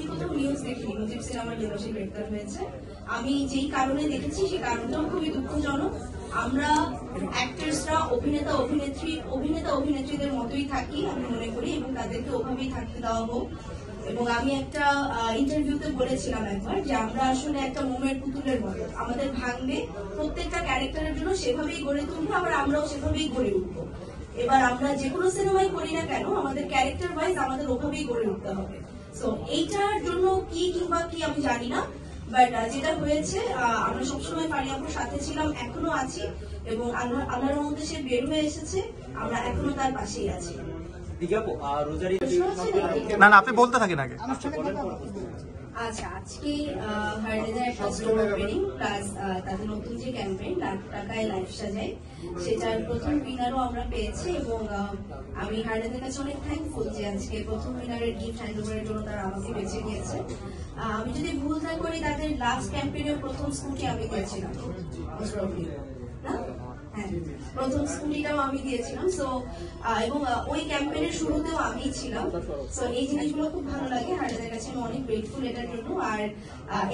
কোথাও নিউজ দেখিনি মুজিব সিনেমার জন্য সে গ্রেপ্তার হয়েছে। আমি যেই কারণে দেখেছি সেই কারণটাও খুবই দুঃখজনক। আমরা অ্যাক্টরসরা অভিনেতা অভিনেত্রীদের মতোই থাকি আমি মনে করি, এবং তাদেরকে ওভাবেই থাকতে দেওয়া হোক। এবং আমি একটা ইন্টারভিউতে বলেছিলাম একবার যে আমরা আসলে একটা মোমের পুতুলের মতো, আমাদের ভাঙবে, প্রত্যেকটা ক্যারেক্টারের জন্য সেভাবেই গড়ে তুলবো, আবার আমরাও সেভাবেই গড়ে উঠবো। এবার আমরা যে কোনো সিনেমাই করি না কেন আমাদের ক্যারেক্টার ওয়াইজ আমাদের ওভাবেই গড়ে উঠতে হবে। সো এইটার জন্য কি কিংবা কি আমি জানি না, বাট যেটা হয়েছে আমরা সবসময় পারিয়াপুর সাথে ছিলাম, এখনো আছি, এবং আল্লাহর মধ্যে সে বের হয়ে এসেছে, আমরা এখনো তার পাশেই আছি। না না আপনি বলতে থাকেন আগে। আচ্ছা, আজকে হার্ডেজের একটা স্টোর ওপেনিং প্লাস তাদের নতুন যে ক্যাম্পেইন লাখ টাকায় লাইফ সাজাই, সেটার প্রথম উইনারও আমরা পেয়েছি, এবং আমি হার্ডেজের কাছে অনেক থ্যাঙ্কফুল যে আজকে প্রথম উইনারের গিফট হ্যান্ড ওভারের জন্য তারা আমাকে বেছে নিয়েছে। আমি যদি ভুল না করি তাদের লাস্ট ক্যাম্পেইনের প্রথম স্কুটি আমি দিয়েছিলাম, হ্যাঁ প্রথম স্কুটিটাও আমি দিয়েছিলাম। সো এবং ওই ক্যাম্পেইনের শুরুতেও আমি ছিলাম। সো এই জিনিসগুলো খুব ভালো লাগে, হার্ডেজের কাছে আমি অনেক গ্রেটফুল এটার জন্য। আর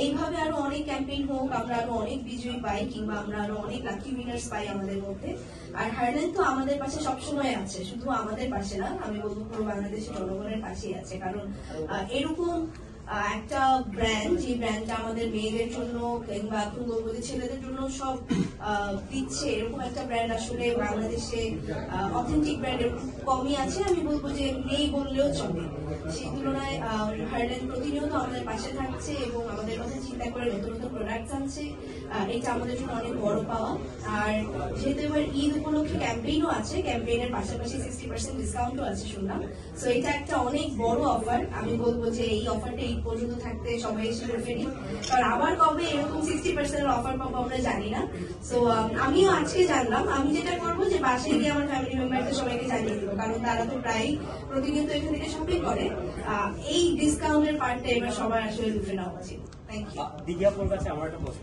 এইভাবে আরো অনেক ক্যাম্পেইন হোক, আমরা আরো অনেক বিজয়ী পাই, কিংবা আমরা আরো অনেক লাকি উইনার্স পাই আমাদের মধ্যে। আর হার্ডেন তো আমাদের পাশে সবসময় আছে, শুধু আমাদের পাশে না, আমি বলবো পুরো বাংলাদেশের জনগণের পাশেই আছে। কারণ এরকম একটা ব্র্যান্ড, যে ব্র্যান্ডটা আমাদের মেয়েদের জন্য কিংবা গর্ভবতী ছেলেদের জন্য সব দিচ্ছে, এরকম একটা ব্র্যান্ড আসলে বাংলাদেশে অথেন্টিক ব্র্যান্ড এরকম কমই আছে, আমি বলবো যে নেই বললেও চলে। সেই তুলনায় হার্ডেন প্রতিনিয়ত আমাদের পাশে থাকছে এবং আমাদের কথা চিন্তা করে নতুন নতুন প্রোডাক্ট আনছে, এটা আমাদের জন্য অনেক বড় পাওয়া। আর যেহেতু এবার ঈদ উপলক্ষে ক্যাম্পেইনও আছে, ক্যাম্পেইনের পাশাপাশি 60% ডিসকাউন্টও আছে শুনলাম। সো এটা একটা অনেক বড় অফার, আমি বলবো যে এই অফারটা ঈদ পর্যন্ত থাকতে সবাই এসে করে ফেলি, কারণ আবার কবে এরকম 60% অফার পাবো আমরা জানি না। সো আমিও আজকে জানলাম, আমি যেটা করবো যে বাসায় গিয়ে আমার ফ্যামিলি মেম্বারদের সবাইকে জানিয়ে দিব, কারণ তারা তো প্রায় প্রতিনিয়ত এখান থেকে শপিং করে। এই ডিসকাউন্টের পার্টটা এবার সবাই আসলে লুটে নেওয়া উচিত। Thank you. দিঘাপুর কাছে আমার একটা প্রশ্ন।